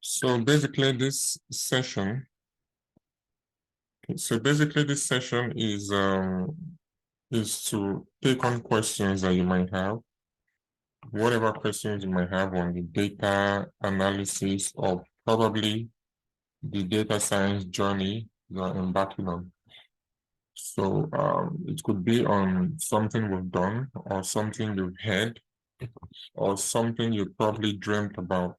So basically this session is to take on questions that you might have, whatever questions you might have on the data analysis or probably the data science journey you are embarking on. So it could be on something we've done or something you've heard or something you probably dreamt about.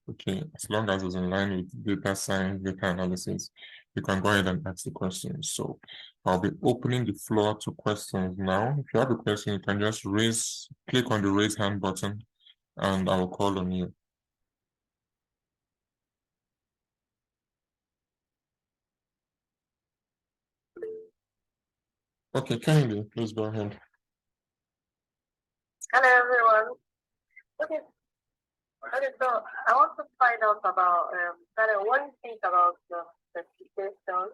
Okay, as long as it's in line with data science, data analysis, you can go ahead and ask the questions. So I'll be opening the floor to questions now. If you have a question, you can just click on the raise hand button and I will call on you. Okay, Kennedy, please go ahead. Hello, everyone. Okay, so I want to find out about what do you think about the certification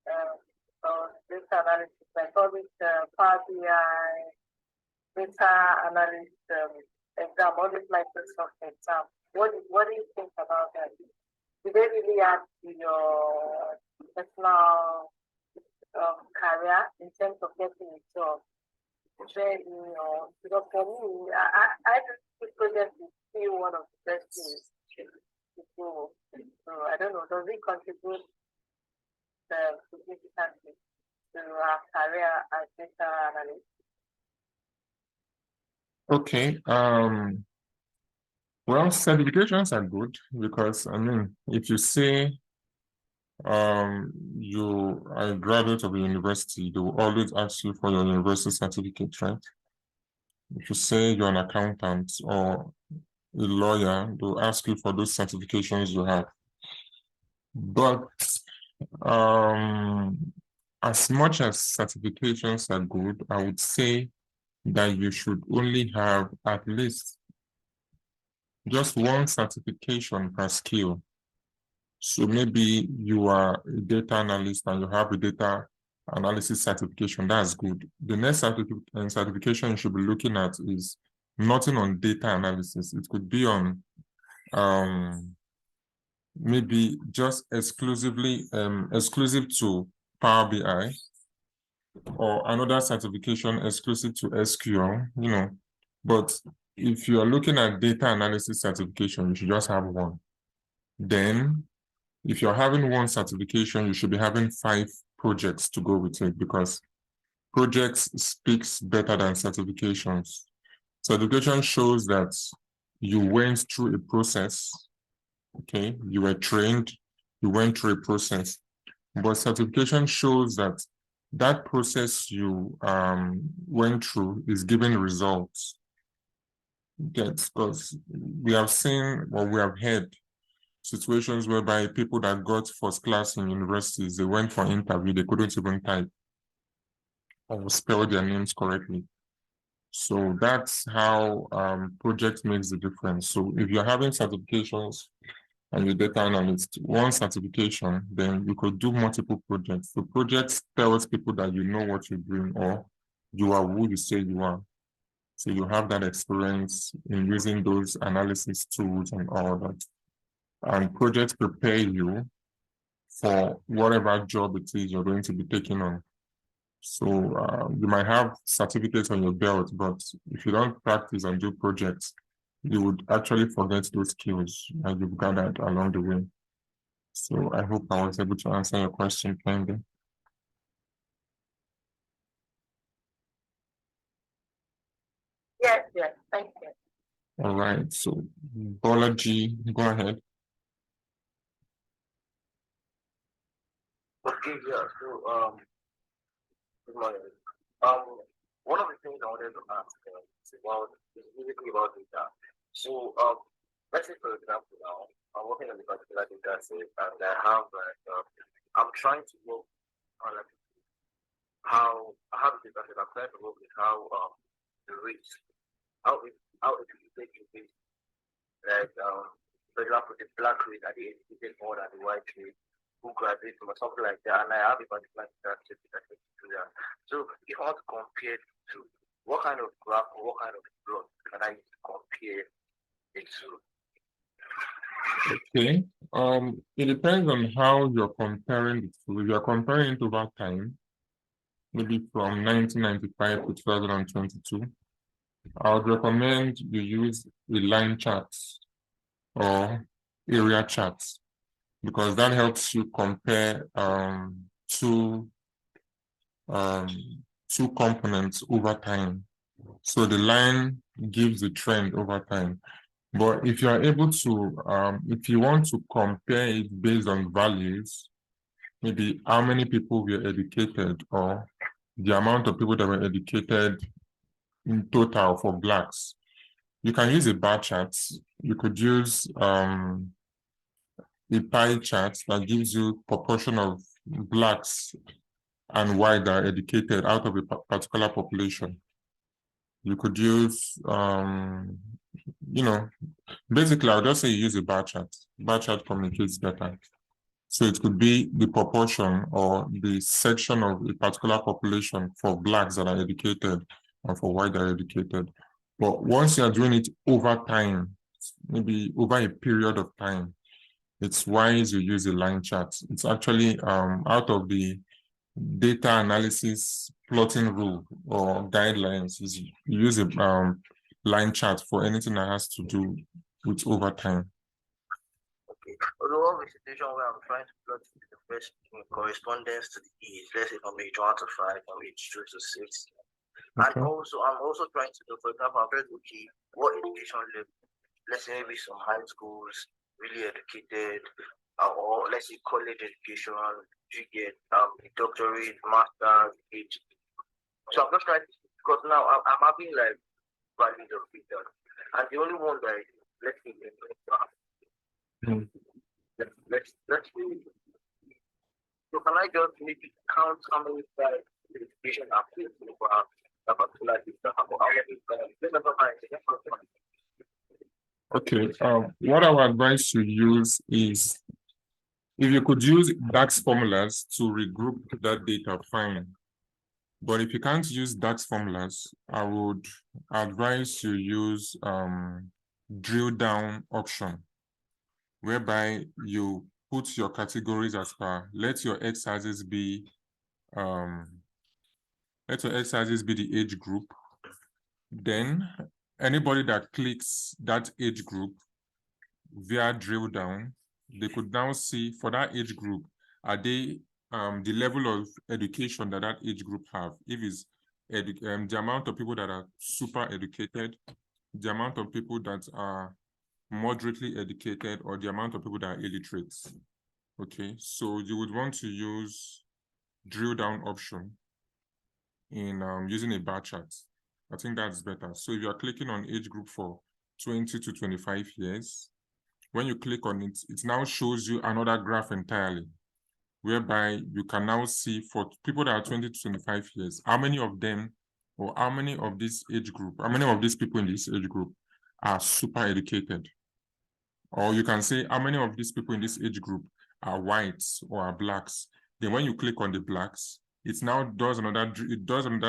of data analysis, like all this Power BI, data analyst exam, all this Microsoft exam. What do you think about that? Do they really add to your personal career in terms of getting a job? Because for me, I just think project is still one of the best things to do. So I don't know, does it contribute significantly to our career as data analyst? Okay. Well, certifications are good because if you say you are a graduate of a university, they will always ask you for your university certificate, right? If you say you're an accountant or a lawyer, they'll ask you for those certifications you have. But as much as certifications are good, I would say that you should only have at least just one certification per skill. So maybe you are a data analyst and you have a data analysis certification. That's good. The next certification you should be looking at is nothing on data analysis. It could be on maybe just exclusive to Power BI or another certification exclusive to SQL, But if you are looking at data analysis certification, you should just have one. Then if you're having one certification, you should be having 5 projects to go with it because projects speaks better than certifications. Certification shows that you went through a process, okay? You were trained, you went through a process. But certification shows that that process you went through is giving results. Because we have seen or we have heard situations whereby people that got first class in universities, they went for interview, they couldn't even type or spell their names correctly. So that's how project makes the difference. So if you're having certifications and you're data analyst, one certification, then you could do multiple projects. So projects tells people that you know what you're doing or you are who you say you are. So you have that experience in using those analysis tools and all that. And projects prepare you for whatever job it is you're going to be taking on. So you might have certificates on your belt, but if you don't practice and do projects, you would actually forget those skills that you've gathered along the way. So I hope I was able to answer your question, Candy. Yes, thank you. All right, so Bolaji, go ahead. Okay, yeah, so good morning. One of the things I wanted to ask is basically about data. So let's say for example now, I'm working on a particular data set and I have I'm trying to work on how I have a data set, I'm trying to work with how the rates, how it take the rate, like for example the black rate at the educated more than the white rate, who graduates or something like that, and I have a particular data set that I to do that. So if I want to compare to what kind of graph or what kind of plot can I compare it to? Okay. It depends on how you're comparing it. So if you're comparing it over time, maybe from 1995 to 2022, I would recommend you use a line chart or area charts because that helps you compare two um, two components over time. So the line gives the trend over time. But if you are able to, if you want to compare it based on values, maybe how many people were educated or the amount of people that were educated in total for Blacks, you can use a bar chart. You could use a pie chart that gives you proportion of Blacks and white that are educated out of a particular population. You could use, basically, I'll just say you use a bar chart. Bar chart communicates better. So it could be the proportion or the section of a particular population for Blacks that are educated and for white that are educated. But once you are doing it over time, maybe over a period of time, it's wise you use a line chart. It's actually out of the data analysis plotting rule or guidelines is you use a line chart for anything that has to do with over time. Okay. Although the situation where I'm trying to plot the first correspondence to the age, let's say from age 1 to 5, from age 2 to 6. Okay. And also, I'm also trying to do, for example, I'm trying to okay, what education level? Let's say maybe some high schools, really educated, or let's say college education, you get a doctorate, master's, PhD. So I'm just trying to, because now I'm having like values of freedom. And the only one that let's say let's see. So can I just maybe count how many times the education are facing for a particular system? Okay. What I would advise you use is if you could use DAX formulas to regroup that data, fine. But if you can't use DAX formulas, I would advise you use drill down option, whereby you put your categories as per, let your x-axis be the age group. Then anybody that clicks that age group via drill down, they could now see for that age group, are they the level of education that age group have. If it's the amount of people that are super educated, the amount of people that are moderately educated, or the amount of people that are illiterate. Okay, so you would want to use drill down option in using a bar chart. I think that's better. So if you're clicking on age group for 20 to 25 years, when you click on it, it now shows you another graph entirely, whereby you can now see for people that are 20 to 25 years, how many of them or how many of this age group, how many of these people in this age group are super educated. Or you can say how many of these people in this age group are whites or are Blacks. Then when you click on the Blacks, it now does another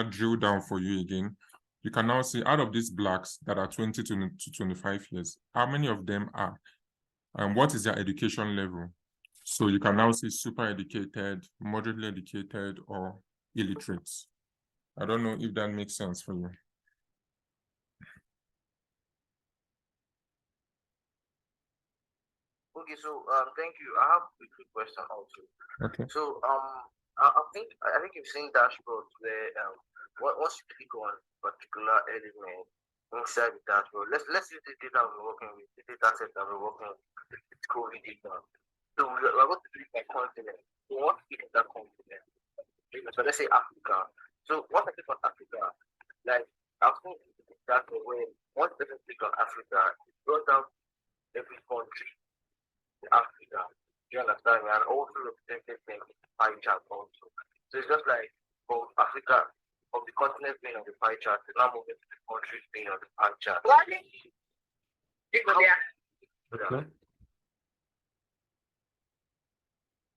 drill down for you again. You can now see out of these Blacks that are 20 to 25 years, how many of them are, and what is their education level. So you can now see super educated, moderately educated, or illiterate. I don't know if that makes sense for you. Okay, so thank you. I have a quick question also. Okay. So I think you've seen dashboards where once you click on particular element inside the dashboard, let's use the data we're working with, the data set that we're working with, it's COVID data. So we're going to click by continent. So what is that continent? So let's say Africa. So once I click on Africa, like I've seen that way, once I click on Africa, it goes down every country in Africa. You understand? And also represented in pie chart also. So it's just like for Africa, of the continent being on the pie chart, it's now moving to the countries being on the pie chart. Okay.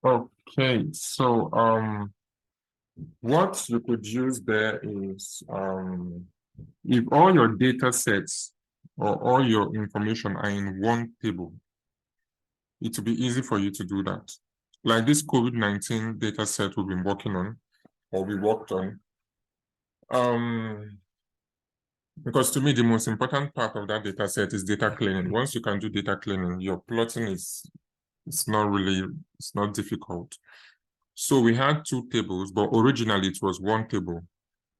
Okay, so what you could use there is if all your data sets or all your information are in one table, it will be easy for you to do that. Like this COVID-19 data set we've been working on, or we worked on. Because to me, the most important part of that data set is data cleaning. Once you can do data cleaning, your plotting it's not difficult. So we had two tables, but originally it was one table.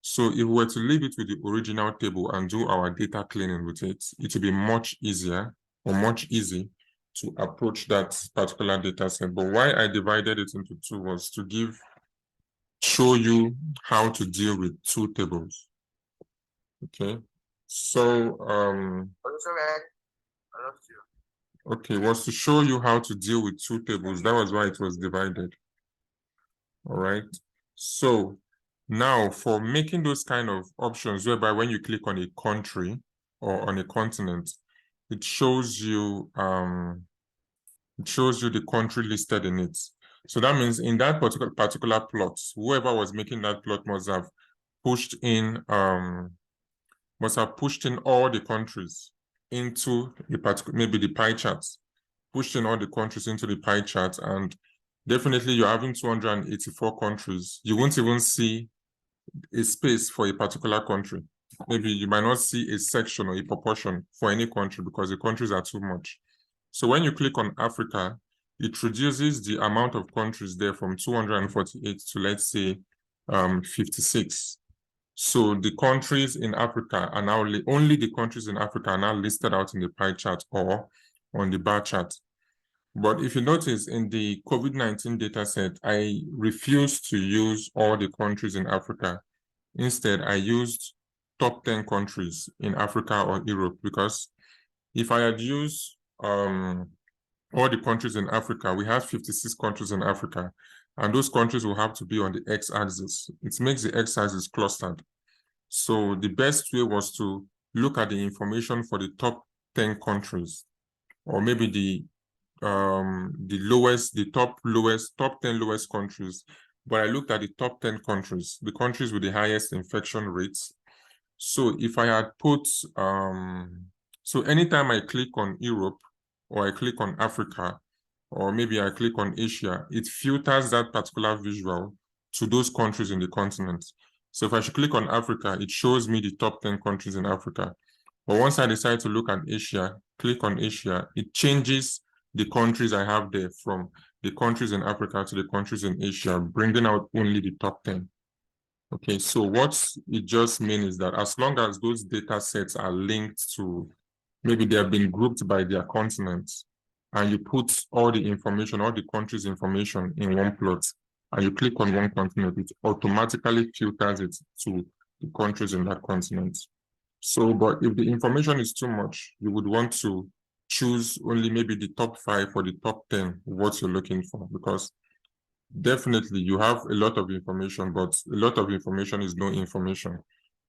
So if we were to leave it with the original table and do our data cleaning with it, it would be much easier or much easy to approach that particular data set. But why I divided it into two was to show you how to deal with two tables. Okay. So okay, was to show you how to deal with two tables. That was why it was divided. All right. So now for making those kind of options, whereby when you click on a country or on a continent, it shows you the country listed in it. So that means in that particular plot, whoever was making that plot must have pushed in all the countries into the particular, maybe the pie charts, pushed in all the countries into the pie chart, and definitely you're having 284 countries. You won't even see a space for a particular country. Maybe you might not see a section or a proportion for any country because the countries are too much. So when you click on Africa, it reduces the amount of countries there from 248 to, let's say, 56. So the countries in Africa are now only the countries in Africa are now listed out in the pie chart or on the bar chart. But if you notice in the COVID-19 data set, I refused to use all the countries in Africa. Instead, I used top 10 countries in Africa or Europe, because if I had used all the countries in Africa, we have 56 countries in Africa, and those countries will have to be on the x-axis. It makes the x-axis clustered. So the best way was to look at the information for the top 10 countries, or maybe the top 10 lowest countries. But I looked at the top 10 countries, the countries with the highest infection rates. So if I had put, so anytime I click on Europe, or I click on Africa, or maybe I click on Asia, it filters that particular visual to those countries in the continent. So if I should click on Africa, it shows me the top 10 countries in Africa. But once I decide to look at Asia, click on Asia, it changes the countries I have there from the countries in Africa to the countries in Asia, bringing out only the top 10. Okay, so what it just means is that as long as those data sets are linked to, maybe they have been grouped by their continents, and you put all the information, all the countries' information in one plot, and you click on one continent, it automatically filters it to the countries in that continent. So, but if the information is too much, you would want to choose only maybe the top 5 or the top 10, what you're looking for, because definitely you have a lot of information, but a lot of information is no information.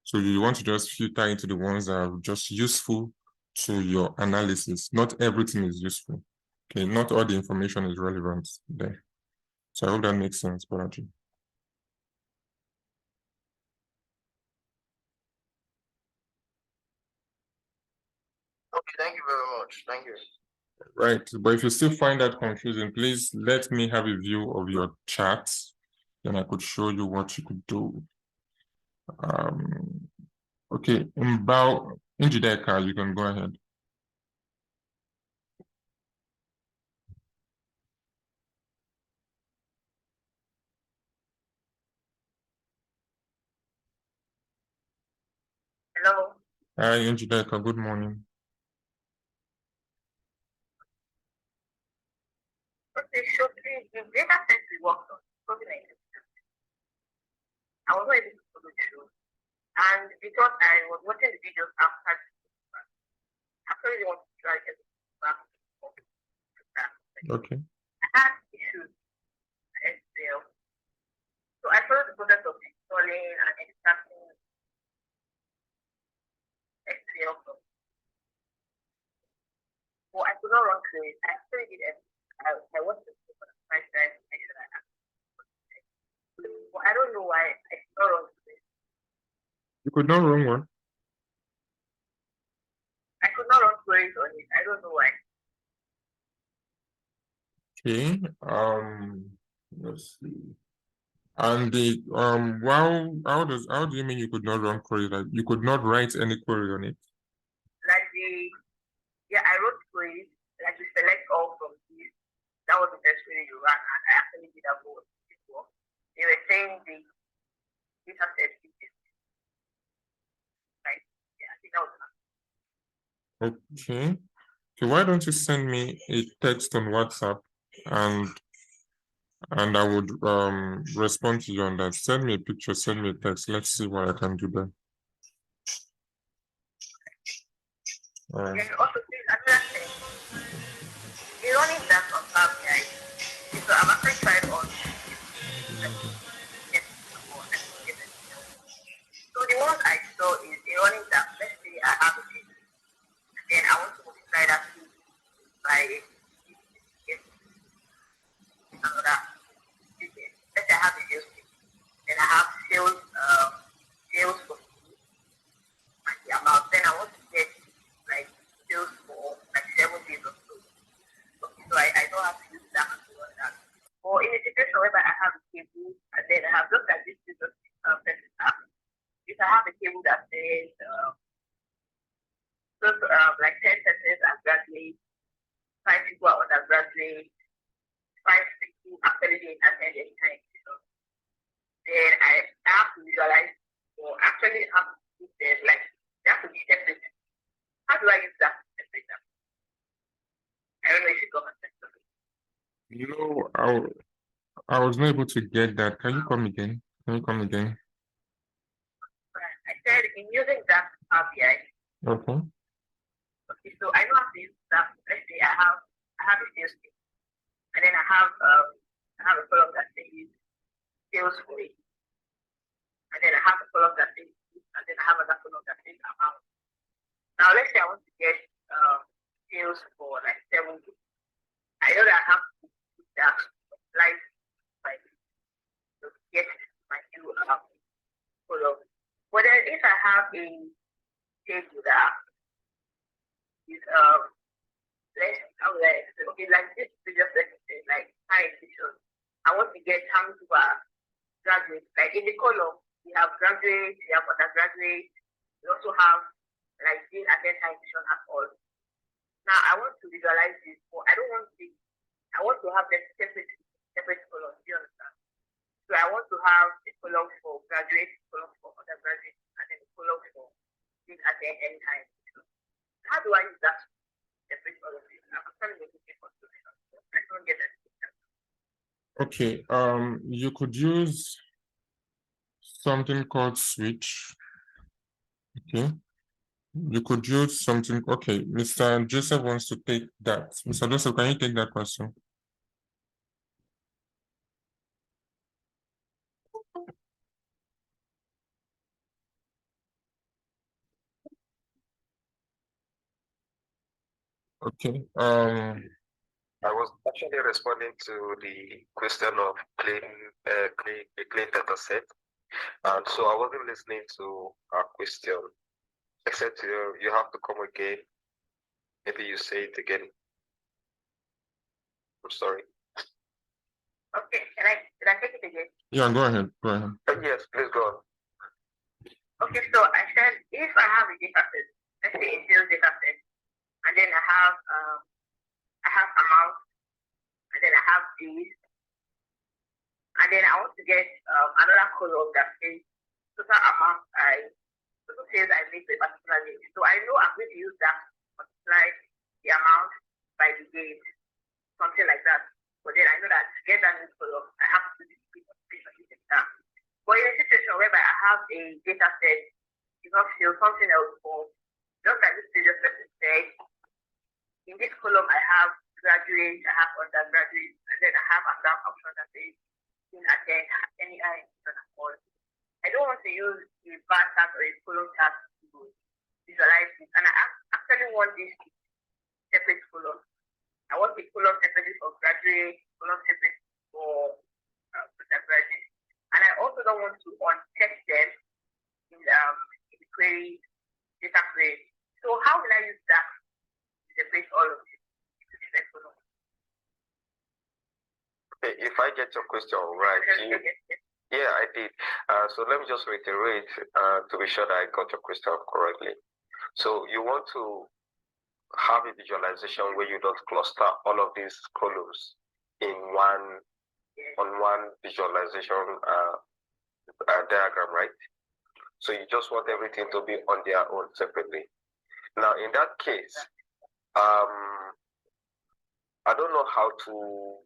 So you want to just filter into the ones that are just useful to your analysis. Not everything is useful. Okay, not all the information is relevant there. So I hope that makes sense, Balaji. Okay, thank you very much. Thank you. Right, but if you still find that confusing, please let me have a view of your chart. Then I could show you what you could do. Okay, Njideka, you can go ahead. Hello. Hi, Njideka, good morning. Okay, so please, the data set we worked on, COVID-19, I was not able to follow through. And because I was watching the videos after, I really want to try to get back. Okay. I had issues with SQL. So I followed the process of installing and extracting SQL. Well, I could not run through it. I actually did it. I watched it for the first time. Well, I don't know why I could not run through it. You could not run one. I could not run queries on it. I don't know why. Okay. Let's see. And the how do you mean you could not run query? Like you could not write any query on it? Like I wrote queries, like you select all from these. That was the best query you ran, and I actually did that for before. They were saying the data set is like, yeah, I think that was Okay. Okay, why don't you send me a text on WhatsApp and I would respond to you on that. Send me a picture, send me a text. Let's see what I can do there. All right. and also please another thing. You're running that on Power BI. So I've actually tried all so the ones I saw is a running that, let's say I have a team, and then I want to multiply that by another. Let's say I have a sales team, then I have sales for the amount. Then I want to get like sales for like 7 days or so. Okay, so I don't have to use that to run that. Or in a situation where I have a table and then I have looked at this business if I have a table that says like 10 persons are graduates, 5 people are undergraduates, 5 people actually didn't attend any time. Then I have to visualize or actually have to put them like they have to be separate. How do I use that to separate them? I don't know if you got my sense of it. No, I was not able to get that. Can you come again? Can you come again? I said in using that Power BI. Okay. Okay, so I know how to use that. Let's say I have a sales team, and then I have a column that says sales rate, and then I have a column that says, and then I have another column that says amount. Now let's say I want to get sales for like 7 weeks. I know that I have to put that like to get my new column. But then if I have a table that is okay, like this previous lesson, like high institution, I want to get how many people are graduates. Like in the column, we have graduates, we have undergraduates, we also have like didn't attend high institution at all. Now I want to visualize this, but I don't want to. I want to have them separate columns. Do you understand? So I want to have a column for graduates, a column for undergraduates, and then a column for didn't attend any high institution. How do I use that? Separate all of it. I'm trying to make it a solution. I don't get that. Okay. You could use something called switch. Okay. You could use something. Okay, Mr. Joseph wants to take that. Mr. Joseph, can you take that question? Okay. I was actually responding to the question of clean data set. And so I wasn't listening to our question. Except you have to come again. Maybe you say it again. I'm sorry. Okay, can I take it again? Yeah, go ahead. Go ahead. Yes, please go on. Okay, so I said if I have a data set, let's say a sales data set, and then I have amount, and then I have these, and then I want to get another column that says total amount total sales I made per particular day. So I know I'm going to use that to multiply the amount by the day, something like that. But then I know that to get that new column, I have to do this multiplication using that. But in a situation whereby I have a data set, it's not still something else for just like this previous person said, in this column I have graduate, I have undergraduate, and then I have another option that says didn't attend any institution at all. I don't want to use a bar chart or a column chart to visualize this, and I actually want this separate column. I want the column separate for graduate, column separate for undergraduate, and I also don't want to uncheck them in the query data query. So how will I use that to separate all of this into different columns? If I get your question right, yeah, I did. So let me just reiterate to be sure that I got your question correctly. So you want to have a visualization where you don't cluster all of these columns on one visualization diagram, right? So you just want everything to be on their own separately. Now, in that case, I don't know how to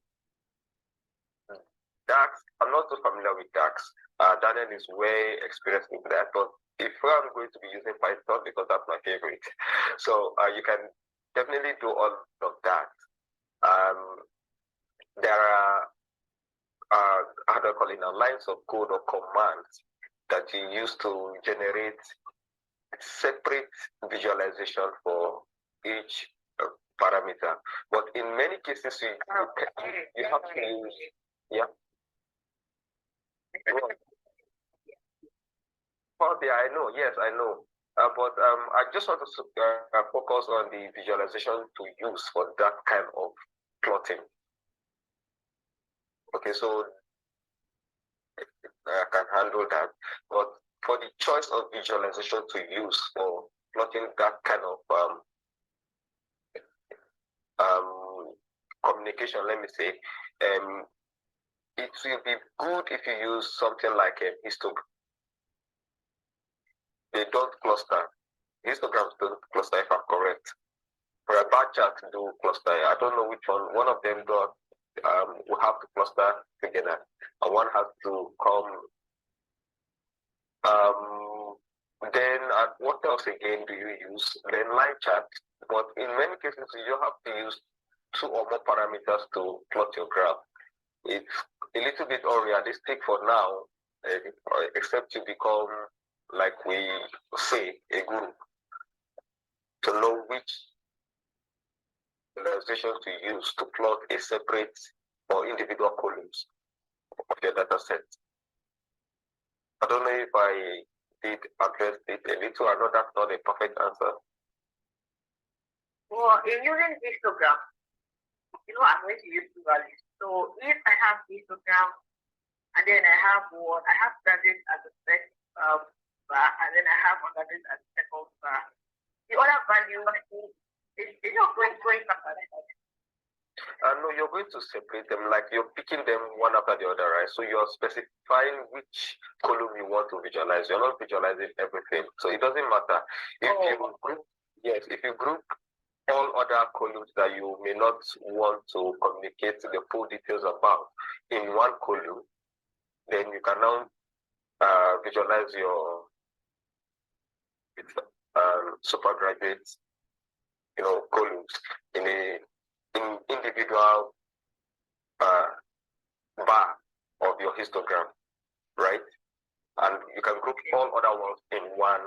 DAX. I'm not so familiar with DAX. Daniel is way experienced in that, but if I'm going to be using Python because that's my favorite, so you can definitely do all of that. There are how do I call it now, lines of code or commands that you use to generate separate visualization for each parameter. But in many cases, you have to use, yeah. Oh, yeah, I know. Yes, I know. But I just want to focus on the visualization to use for that kind of plotting. Okay, so I can handle that. But for the choice of visualization to use for plotting that kind of communication, let me say, it will be good if you use something like a histogram. They don't cluster. Histograms don't cluster, if I'm correct. For a bar chart do cluster. I don't know which one. One of them got will have to cluster together, and one has to come. Then what else again do you use? Then line chart. But in many cases, you have to use 2 or more parameters to plot your graph. It's a little bit unrealistic for now, except to become, like we say, a group, to know which visualization to use to plot a separate or individual columns of your data set. I don't know if I did address it a little. I know that's not a perfect answer. Well, in using histogram, I'm going to use 2 values. So if I have histogram and then I have graduate as the first bar, and then I have undergraduate as the second bar, the other value is not going back. No, you're going to separate them, like you're picking them one after the other, right? So you're specifying which column you want to visualize. You're not visualizing everything. So it doesn't matter. If you group all other columns that you may not want to communicate the full details about in one column, then you can now visualize your supergraduate, columns in individual bar of your histogram, right? And you can group all other ones in one.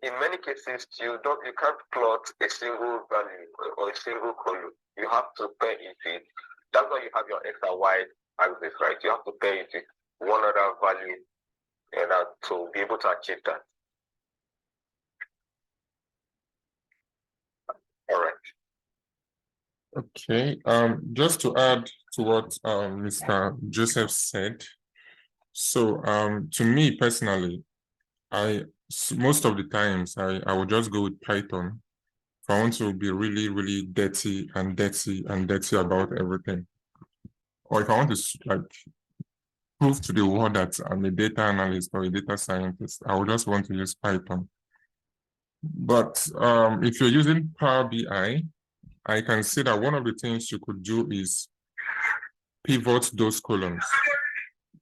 In many cases, you can't plot a single value or a single column. You have to pair it with. That's why you have your X and Y axis, right? You have to pair it with one other value and to be able to achieve that. All right. Okay. Just to add to what Mr. Joseph said. So to me personally, most of the times I would just go with Python if I want to be really, really dirty about everything. Or if I want to prove to the world that I'm a data analyst or a data scientist, I would just want to use Python. But if you're using Power BI, I can see that one of the things you could do is pivot those columns,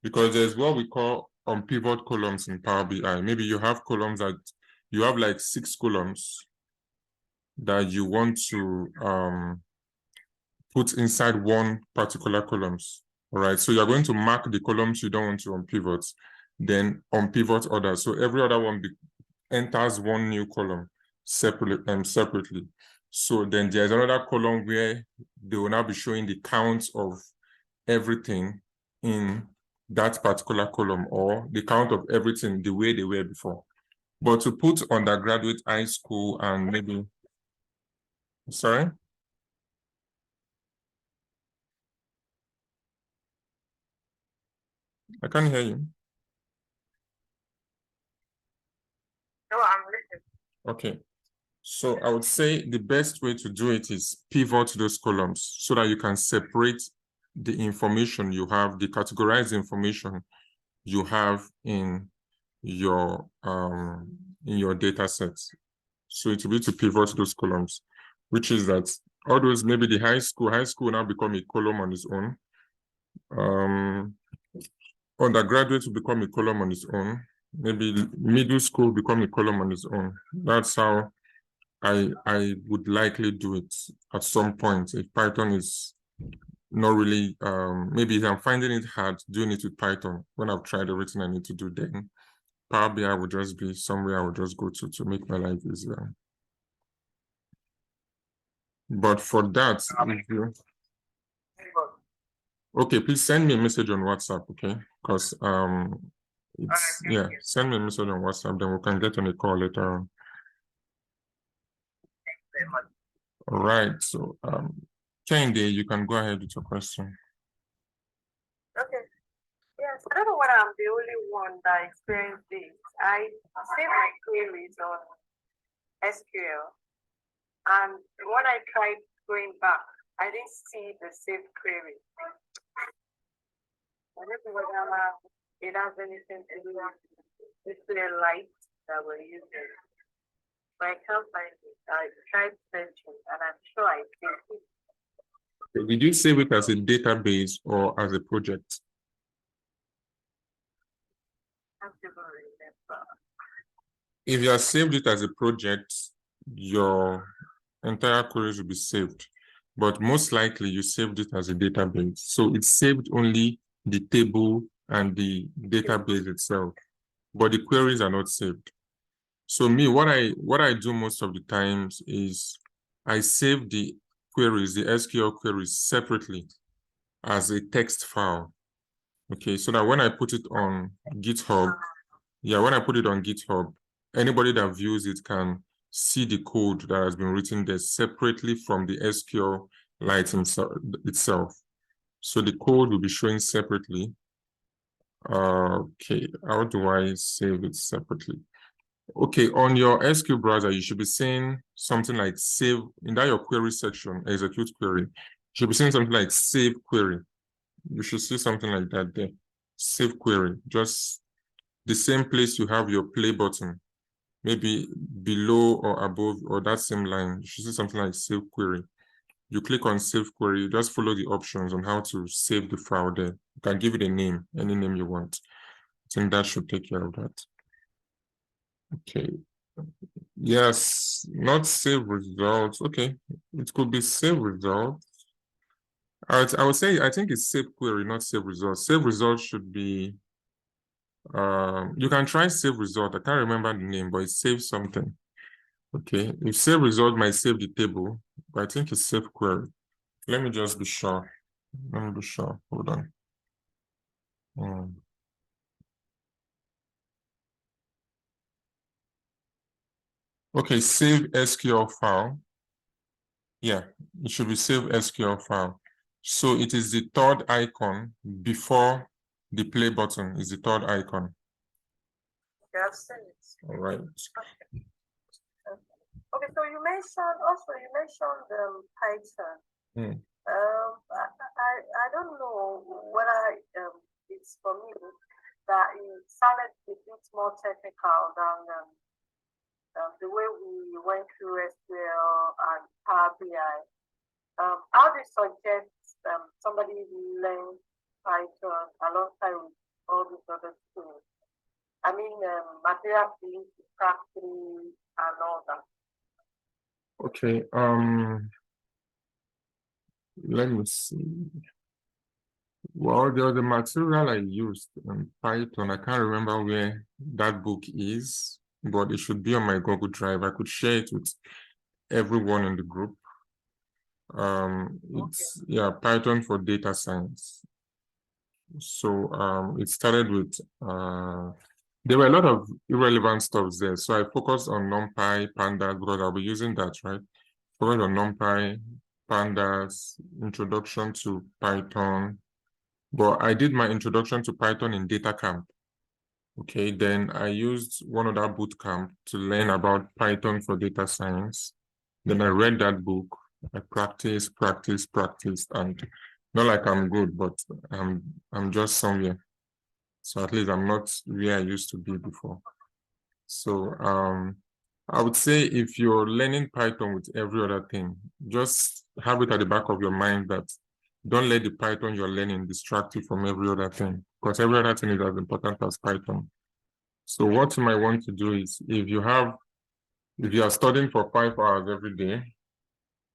because there's what we call pivot columns in Power BI. Maybe you have columns that you have like 6 columns that you want to put inside one particular columns. All right, so you're going to mark the columns you don't want to unpivot, then unpivot others. So every other one enters one new column separately. So then there's another column where they will now be showing the count of everything in that particular column, or the count of everything the way they were before. But to put undergraduate, high school, and maybe, sorry? So in using histogram, I have graduate as the first bar, and then I have undergraduate as the second bar. The other value is going back. Okay. I can't hear you. No, I'm listening. Okay. So I would say the best way to do it is pivot those columns so that you can separate the information you have, the categorized information you have in your data sets. So it will be to pivot those columns, which is that all those, maybe the high school now become a column on its own. Undergraduate will become a column on its own. Maybe middle school become a column on its own. That's how I would likely do it at some point if Python is not really, maybe if I'm finding it hard doing it with Python when I've tried everything I need to do, then Power BI would just be somewhere I would just go to make my life easier. But for that, okay, please send me a message on WhatsApp, okay? Because send me a message on WhatsApp, then we can get on a call later on. All right, so Kende, you can go ahead with your question. Okay. Yes, I don't know whether I'm the only one that experienced this. I save my queries on SQL, and when I tried going back, I didn't see the saved query. I don't know whether it has anything to do with the light that we're using. But I can't find it. I tried searching, and I'm sure I did. Did you save it as a database or as a project? If you have saved it as a project, your entire queries will be saved. But most likely you saved it as a database. So it saved only the table and the database itself, but the queries are not saved. So me, what I do most of the times is I save the queries, the SQL queries separately as a text file. Okay, so that when I put it on GitHub, when I put it on GitHub, anybody that views it can see the code that has been written there separately from the SQLite itself. So the code will be showing separately. Okay, how do I save it separately? Okay, on your SQL browser, you should be seeing something like save, in that your query section, execute query. You should be seeing something like save query. You should see something like that there. Save query, just the same place you have your play button, maybe below or above or that same line. You should see something like save query. You click on save query, you just follow the options on how to save the file there. You can give it a name, any name you want. I think that should take care of that. Okay. Yes, not save results. Okay, it could be save results. I would say I think it's save query, not save results. Save results should be. You can try save result. I can't remember the name, but it saves something. Okay, if save result might save the table, but I think it's save query. Let me just be sure. Let me be sure. Hold on. Okay, save SQL file. Yeah, it should be save SQL file. So it is the third icon before the play button is the third icon. Yes. All right. Okay, so you mentioned Python. I don't know whether it's for me that it sounded a bit more technical than the way we went through SQL and Power BI. How do you suggest somebody learn Python alongside with all these other tools? I mean, material things, practice, and all that. Okay. Let me see. Well, the material I used in Python, I can't remember where that book is, but it should be on my Google Drive. I could share it with everyone in the group. It's Python for data science. So it started with there were a lot of irrelevant stuff there. So I focused on NumPy, Pandas, because I'll be using that, right? Focused on NumPy, Pandas, introduction to Python, But I did my introduction to Python in data camp. Okay, then I used one of that boot camp to learn about Python for data science. Then I read that book. I practiced, and not like I'm good, but I'm just somewhere. So at least I'm not where I used to be before. So I would say if you're learning Python with every other thing, just have it at the back of your mind that don't let the Python you're learning distract you from every other thing, because every other thing is as important as Python. So what you might want to do is if you are studying for 5 hours every day,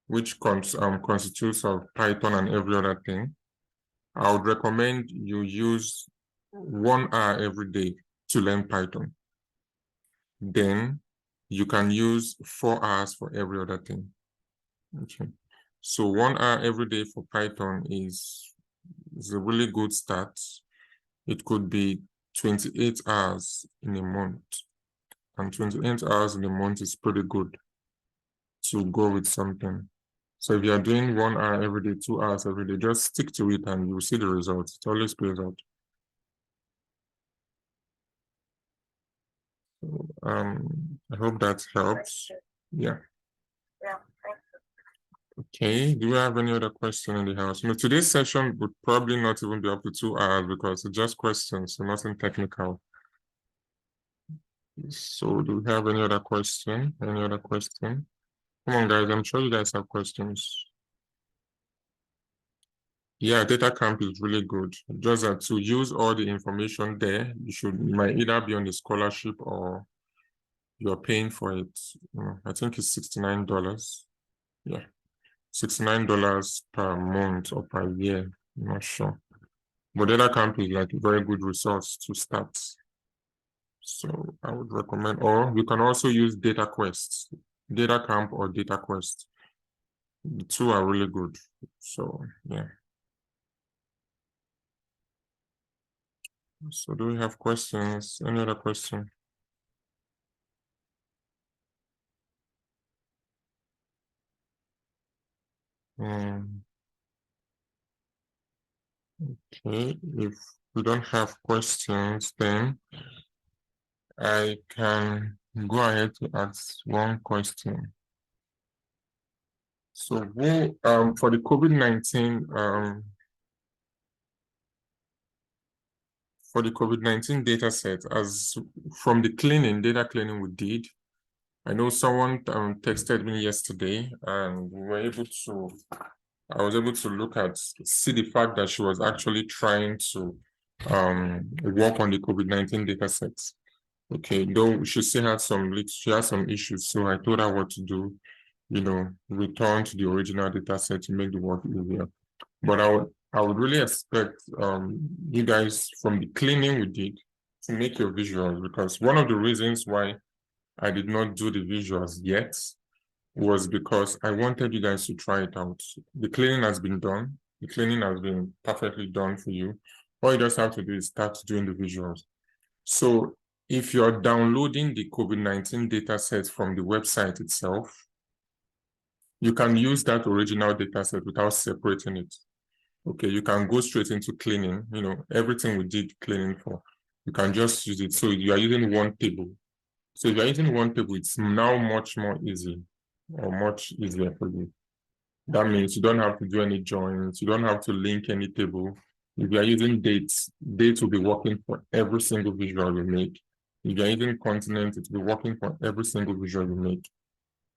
which constitutes of Python and every other thing, I would recommend you use 1 hour every day to learn Python. Then you can use 4 hours for every other thing. Okay. So 1 hour every day for Python is a really good start. It could be 28 hours in a month. And 28 hours in a month is pretty good to go with something. So if you are doing 1 hour every day, 2 hours every day, just stick to it and you'll see the results. It always pays out. So, I hope that helps. Yeah. Yeah, thank you. Okay. Do we have any other question in the house? No, today's session would probably not even be up to 2 hours because it's just questions, so nothing technical. So do we have any other question? Any other question? Come on, guys. I'm sure you guys have questions. Yeah, data camp is really good. Just that to use all the information there, you might either be on a scholarship or you're paying for it. I think it's $69. Yeah, $69 per month or per year. I'm not sure. But data camp is like a very good resource to start. So I would recommend, or you can also use Data Quest, Data Camp or Data Quest. The two are really good. So yeah. So do we have questions? Any other question? Okay, if we don't have questions, then I can go ahead to ask one question. So for the COVID-19 data set, as from the data cleaning we did, I know someone texted me yesterday and I was able to see the fact that she was actually trying to work on the COVID-19 data sets. Okay, though she still had some issues, so I told her what to do, return to the original data set to make the work easier. But I would really expect you guys from the cleaning we did to make your visuals, because one of the reasons why I did not do the visuals yet was because I wanted you guys to try it out. The cleaning has been done. The cleaning has been perfectly done for you. All you just have to do is start doing the visuals. So if you're downloading the COVID-19 data set from the website itself, you can use that original data set without separating it. Okay, you can go straight into cleaning, everything we did cleaning for. You can just use it. So you are using one table. So if you're using one table, it's now much more easy or much easier for you. That means you don't have to do any joins. You don't have to link any table. If you're using dates will be working for every single visual you make. If you're using continent, it will be working for every single visual you make.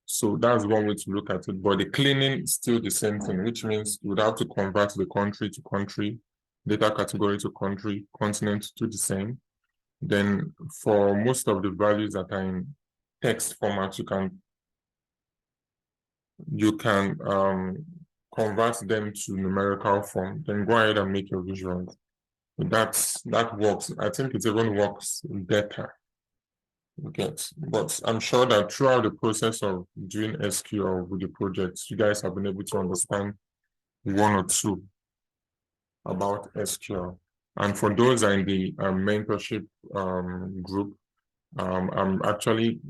So that's one way to look at it. But the cleaning is still the same thing, which means you would have to convert the country to country, data category to country, continent to the same. Then for most of the values that are in text format, you can convert them to numerical form. Then go ahead and make your visuals. That works. I think it even works better. Okay, but I'm sure that throughout the process of doing SQL with the projects, you guys have been able to understand one or two about SQL. And for those in the mentorship group, I'm actually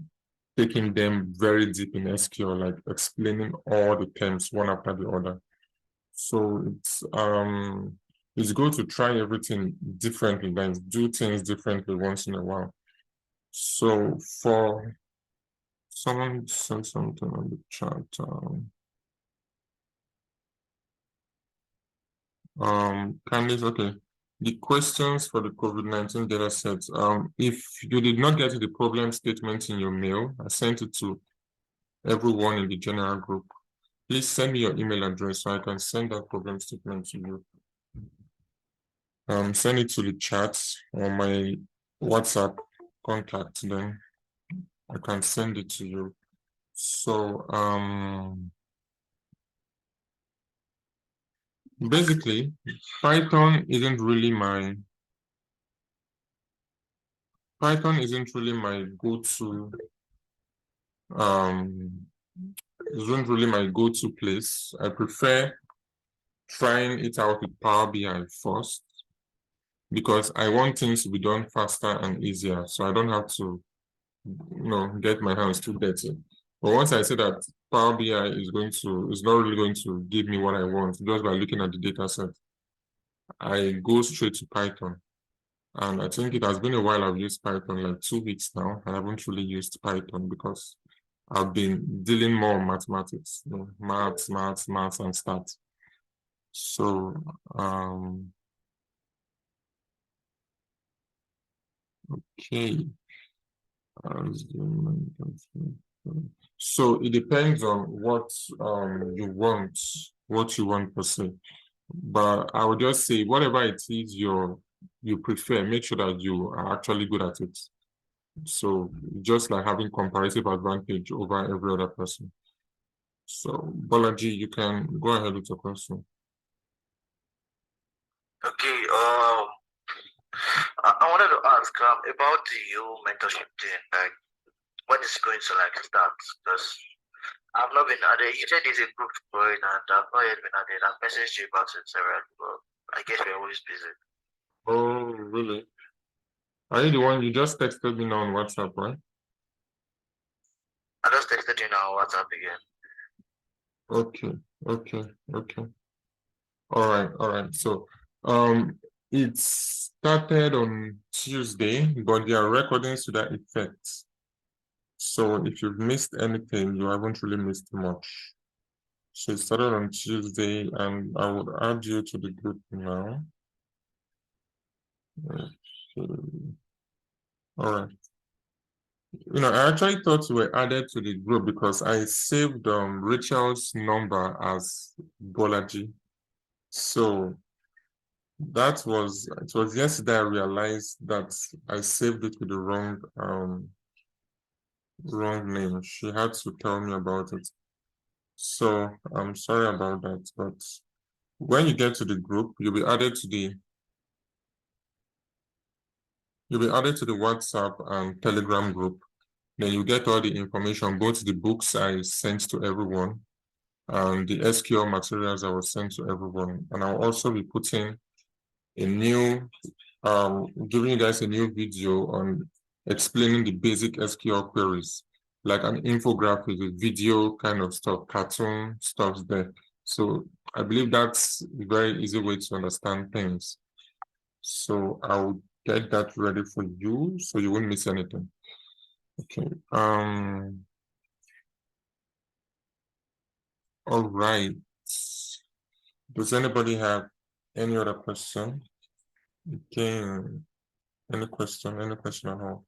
taking them very deep in SQL, like explaining all the terms one after the other. So it's good to try everything differently, then do things differently once in a while. So for someone sent something on the chat. Candice, okay. The questions for the COVID-19 data sets. If you did not get the problem statement in your mail, I sent it to everyone in the general group. Please send me your email address so I can send that problem statement to you. Send it to the chat or my WhatsApp contact, then I can send it to you. So basically, Python isn't really my go-to isn't really my go-to place. I prefer trying it out with Power BI first because I want things to be done faster and easier, so I don't have to get my hands too dirty. But once I say that Power BI is not really going to give me what I want just by looking at the data set, I go straight to Python. And I think it has been a while I've used Python, like 2 weeks now. I haven't really used Python because I've been dealing more on mathematics, maths, and stats. So, okay. So it depends on what you want per se. But I would just say whatever it is you prefer, make sure that you are actually good at it. So just like having comparative advantage over every other person. So Bolaji, you can go ahead with your question. Okay, I wanted to ask about the whole mentorship thing, like when it's going to like start, because I've not been added. You said there's a group for it, and I've not yet been added. I've messaged you about it several, but I guess we're always busy. Oh, really? Are you the one you just texted me now on WhatsApp, right? I just texted you now on WhatsApp again. Okay. All right. So, it started on Tuesday, but there are recordings to that effect. So if you've missed anything, you haven't really missed much. So it started on Tuesday, and I would add you to the group now. Okay. All right. I actually thought you were added to the group because I saved Rachel's number as Bolaji. So it was yesterday I realized that I saved it with the wrong name. She had to tell me about it. So I'm sorry about that. But when you get to the group, you'll be added to the WhatsApp and Telegram group. Then you get all the information, both the books I sent to everyone and the SQL materials I was sent to everyone. And I'll also be putting giving you guys a new video on explaining the basic SQL queries, like an infographic with video kind of stuff, cartoon stuff there. So I believe that's a very easy way to understand things. So I'll get that ready for you so you won't miss anything. Okay. All right. Does anybody have any other question? Okay. Any question at all?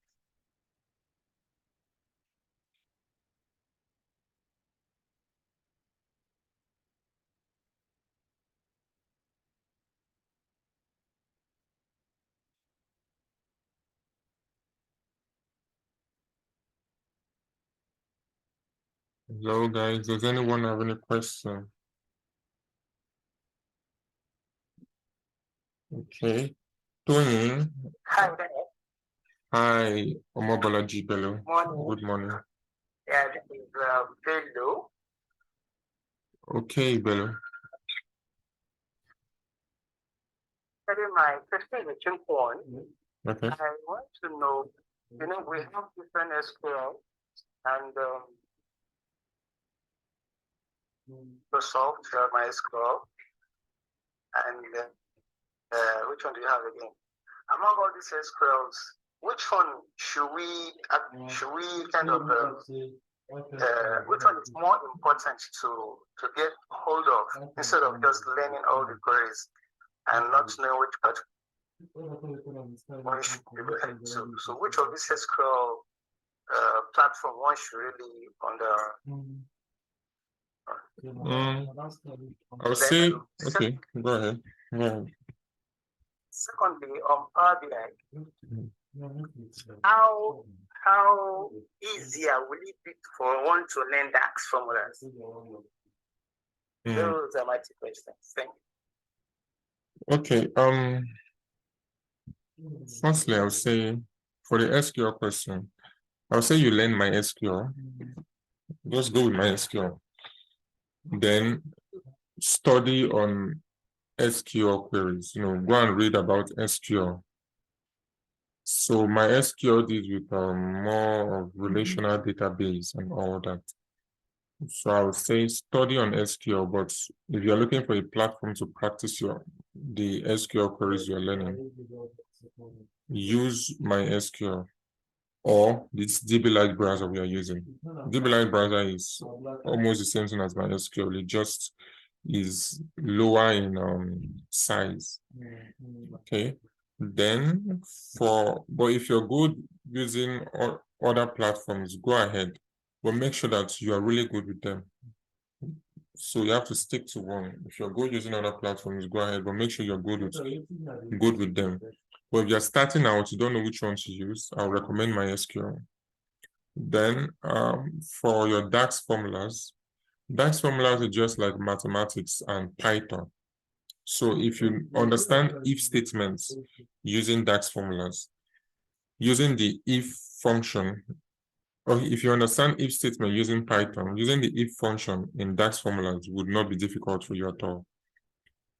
Hello guys, does anyone have any question? Okay. Tony. Hi. Hi, Omobolaji Bello. Morning. Good morning. Yeah, this is Bello. Okay, Bello. My question is one. Okay. I want to know, we have different SQL and to solve MySQL and which one do you have again? Among all these SQLs, which one should we kind of which one is more important to get hold of instead of just learning all the queries and not knowing which part one should be related to? So which of these SQL platform one should really I would say, okay, go ahead. Yeah. Secondly, on Power BI, how easier will it be for one to learn DAX formulas? Those are my two questions. Thank you. Okay. Firstly, I would say for the SQL question, I would say you learn my SQL. Just go with my SQL. Then study on SQL queries. Go and read about SQL. So my SQL deals with more of relational database and all that. So I would say study on SQL, but if you're looking for a platform to practice the SQL queries you're learning, use MySQL or this DB-like browser we are using. DB-like browser is almost the same thing as MySQL. It just is lower in size. Okay. Then but if you're good using other platforms, go ahead, but make sure that you are really good with them. So you have to stick to one. If you're good using other platforms, go ahead, but make sure you're good with them. But if you're starting out, you don't know which one to use, I'll recommend MySQL. Then for your DAX formulas are just like mathematics and Python. So if you understand if statements using DAX formulas, using the if function, or if you understand if statement using Python, using the if function in DAX formulas would not be difficult for you at all.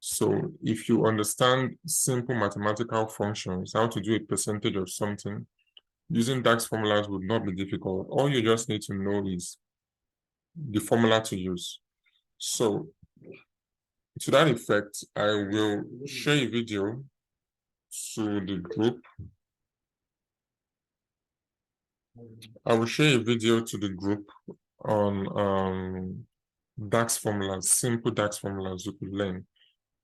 So if you understand simple mathematical functions, how to do a percentage of something, using DAX formulas would not be difficult. All you just need to know is the formula to use. So to that effect, I will share a video to the group. I will share a video to the group on DAX formulas, simple DAX formulas you could learn.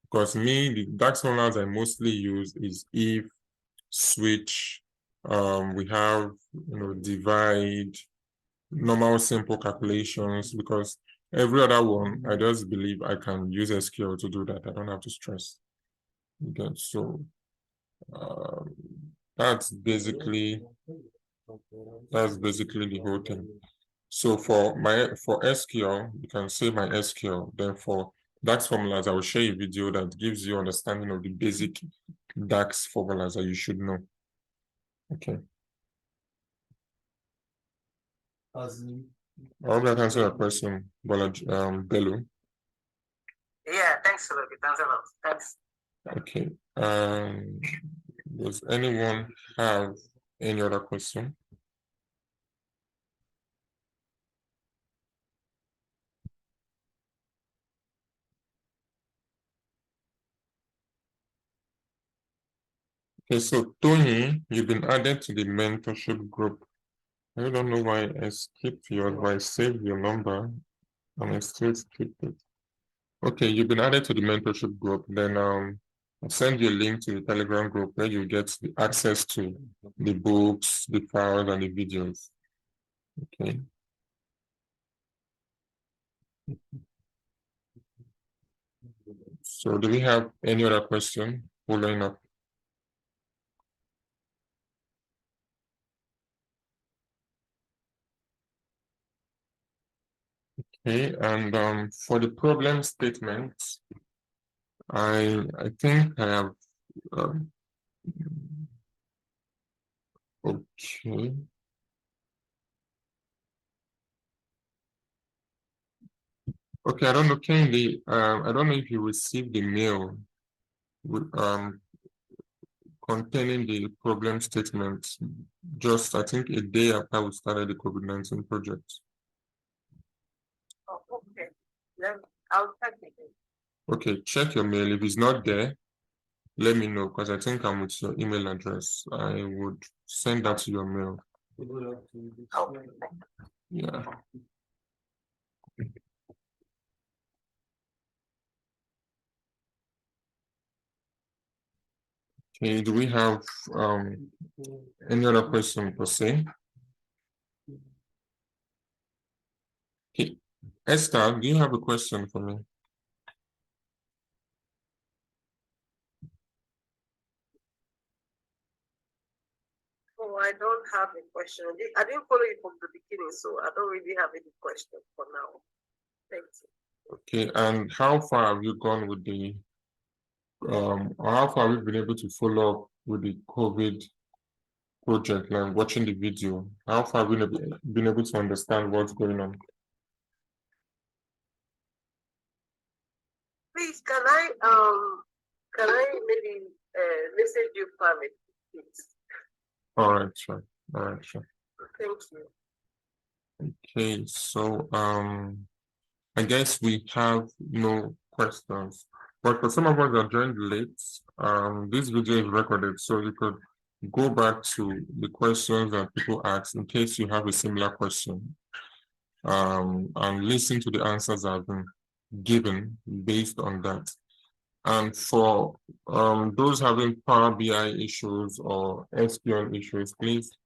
Because the DAX formulas I mostly use is if, switch, we have divide, normal simple calculations, because every other one, I just believe I can use SQL to do that. I don't have to stress. Okay, so that's basically the whole thing. So for SQL, you can say MySQL. Then for DAX formulas, I will share a video that gives you understanding of the basic DAX formulas that you should know. Okay. I hope that answered your question, Bello. Yeah, thanks a lot. Thanks a lot. Thanks. Okay. Does anyone have any other question? Okay, so Tony, you've been added to the mentorship group. I don't know why I skipped your advice. Save your number and I still skipped it. Okay, you've been added to the mentorship group. Then I'll send you a link to the Telegram group where you get the access to the books, the files, and the videos. Okay. So do we have any other question following up? Okay, and for the problem statements, I think I have okay. Okay, I don't know, Kennedy. I don't know if you received the mail with, containing the problem statements. Just I think a day after we started the COVID-19 project. Oh, okay. Then I'll check it. Okay, check your mail. If it's not there, let me know, because I think I'm with your email address. I would send that to your mail. Yeah. Okay, do we have any other question per se? Okay. Esther, do you have a question for me? Oh, I don't have a question. I didn't follow you from the beginning, so I don't really have any question for now. Thank you. Okay, and how far have you gone with the or how far have you been able to follow up with the COVID project, like watching the video? How far have you been able to understand what's going on? Please, can I maybe message you privately, please? All right, sure. All right, sure. Thank you. Okay, so I guess we have no questions. But for some of us that joined late, this video is recorded, so you could go back to the questions that people asked in case you have a similar question, and listen to the answers that have been given based on that. And for those having Power BI issues or SQL issues, please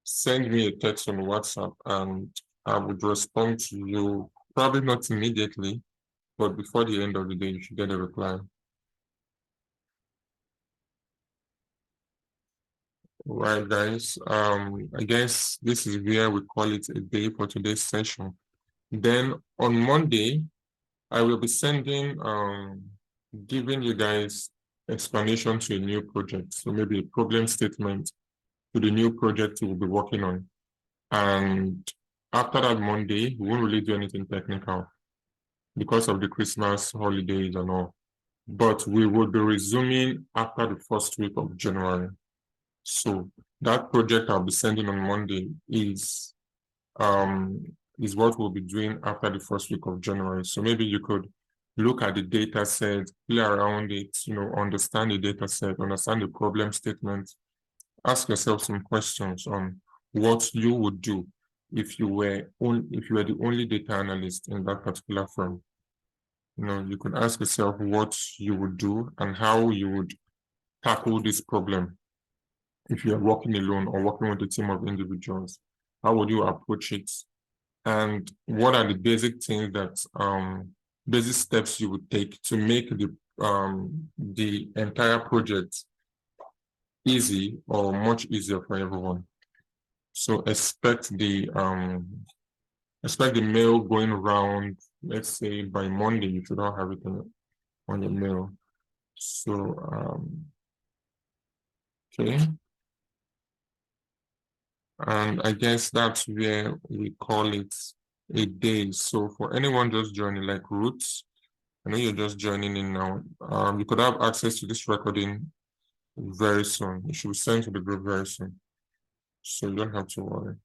send me a text on WhatsApp and I would respond to you, probably not immediately, but before the end of the day, you should get a reply. Right, guys. I guess this is where we call it a day for today's session. Then on Monday, I will be sending giving you guys explanation to a new project. So maybe a problem statement to the new project we'll be working on. And after that Monday, we won't really do anything technical because of the Christmas holidays and all. But we will be resuming after the first week of January. So that project I'll be sending on Monday is what we'll be doing after the first week of January. So maybe you could look at the data set, play around it, understand the data set, understand the problem statement, ask yourself some questions on what you would do if you were the only data analyst in that particular firm. You could ask yourself what you would do and how you would tackle this problem if you're working alone or working with a team of individuals. How would you approach it? And what are the basic things that basic steps you would take to make the entire project easy or much easier for everyone? So expect the mail going around. Let's say by Monday you should all have it on your mail. So okay. And I guess that's where we call it a day. So for anyone just joining, like Roots, I know you're just joining in now. You could have access to this recording very soon. It should be sent to the group very soon. So you don't have to worry.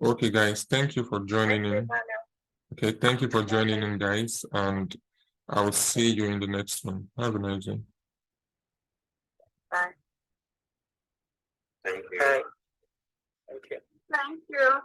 Okay, guys, thank you for joining in. Okay, thank you for joining in, guys, and I will see you in the next one. Have a nice day. Bye. Thank you. Thank you.